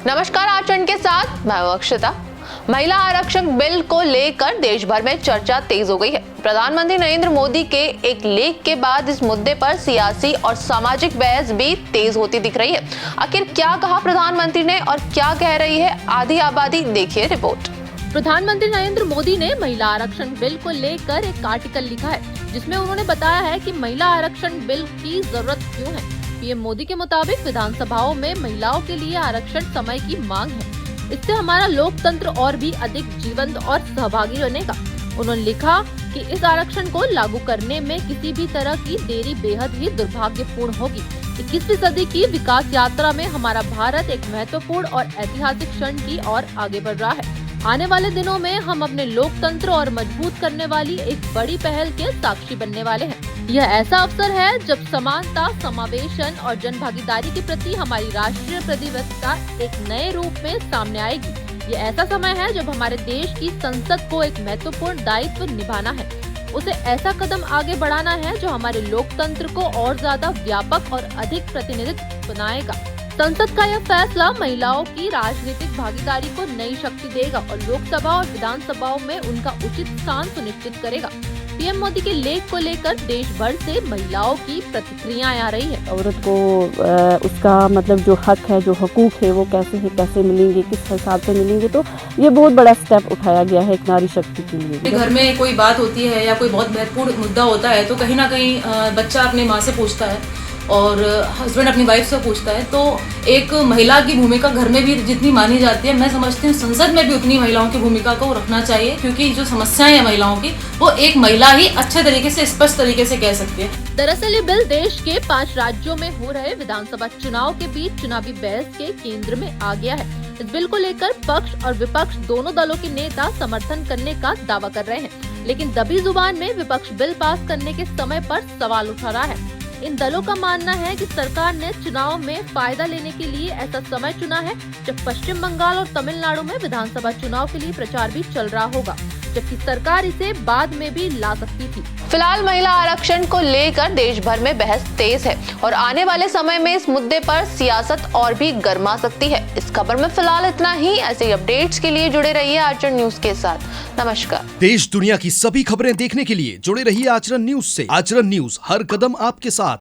नमस्कार, आचरण के साथ मैं अक्षता। महिला आरक्षण बिल को लेकर देश भर में चर्चा तेज हो गई है। प्रधानमंत्री नरेंद्र मोदी के एक लेख के बाद इस मुद्दे पर सियासी और सामाजिक बहस भी तेज होती दिख रही है। आखिर क्या कहा प्रधानमंत्री ने और क्या कह रही है आधी आबादी, देखिए रिपोर्ट। प्रधानमंत्री नरेंद्र मोदी ने महिला आरक्षण बिल को लेकर एक आर्टिकल लिखा है, जिसमें उन्होंने बताया है कि महिला आरक्षण बिल की जरूरत क्यों है। पीएम मोदी के मुताबिक विधानसभाओं में महिलाओं के लिए आरक्षण समय की मांग है। इससे हमारा लोकतंत्र और भी अधिक जीवंत और सहभागी बनेगा। उन्होंने लिखा कि इस आरक्षण को लागू करने में किसी भी तरह की देरी बेहद ही दुर्भाग्यपूर्ण होगी। 21वीं सदी की विकास यात्रा में हमारा भारत एक महत्वपूर्ण और ऐतिहासिक क्षण की ओर आगे बढ़ रहा है। आने वाले दिनों में हम अपने लोकतंत्र और मजबूत करने वाली एक बड़ी पहल के साक्षी बनने वाले हैं। यह ऐसा अवसर है जब समानता, समावेशन और जन भागीदारी के प्रति हमारी राष्ट्रीय प्रतिबद्धता एक नए रूप में सामने आएगी। यह ऐसा समय है जब हमारे देश की संसद को एक महत्वपूर्ण दायित्व निभाना है। उसे ऐसा कदम आगे बढ़ाना है जो हमारे लोकतंत्र को और ज्यादा व्यापक और अधिक प्रतिनिधित्व बनाएगा। संसद का यह फैसला महिलाओं की राजनीतिक भागीदारी को नई शक्ति देगा और लोकसभा और विधानसभाओं में उनका उचित स्थान सुनिश्चित करेगा। पीएम मोदी के लेख को लेकर देश भर से महिलाओं की प्रतिक्रियाएं आ रही है। औरत को उसका मतलब जो हक है, जो हकूक है, वो कैसे मिलेंगे, किस हिसाब से मिलेंगे, तो ये बहुत बड़ा स्टेप उठाया गया है एक नारी शक्ति के लिए। घर में कोई बात होती है या कोई बहुत महत्वपूर्ण मुद्दा होता है तो कहीं ना कहीं बच्चा अपनी माँ से पूछता है और हस्बैंड अपनी वाइफ से पूछता है। तो एक महिला की भूमिका घर में भी जितनी मानी जाती है, मैं समझती हूँ संसद में भी उतनी महिलाओं की भूमिका को रखना चाहिए, क्योंकि जो समस्याएं हैं महिलाओं की वो एक महिला ही अच्छे तरीके से, स्पष्ट तरीके से कह सकती है। दरअसल ये बिल देश के 5 राज्यों में हो रहे विधानसभा चुनाव के बीच चुनावी बहस के केंद्र में आ गया है। इस बिल को लेकर पक्ष और विपक्ष दोनों दलों के नेता समर्थन करने का दावा कर रहे हैं, लेकिन दबी जुबान में विपक्ष बिल पास करने के समय पर सवाल उठा रहा है। इन दलों का मानना है कि सरकार ने चुनाव में फायदा लेने के लिए ऐसा समय चुना है जब पश्चिम बंगाल और तमिलनाडु में विधानसभा चुनाव के लिए प्रचार भी चल रहा होगा, जबकि सरकार इसे बाद में भी ला सकती थी। फिलहाल महिला आरक्षण को लेकर देश भर में बहस तेज है और आने वाले समय में इस मुद्दे पर सियासत और भी गर्मा सकती है। इस खबर में फिलहाल इतना ही। ऐसे अपडेट्स के लिए जुड़े रहिए आचरण न्यूज के साथ। नमस्कार। देश दुनिया की सभी खबरें देखने के लिए जुड़े रहिए आचरण न्यूज से। आचरण न्यूज, हर कदम आपके साथ।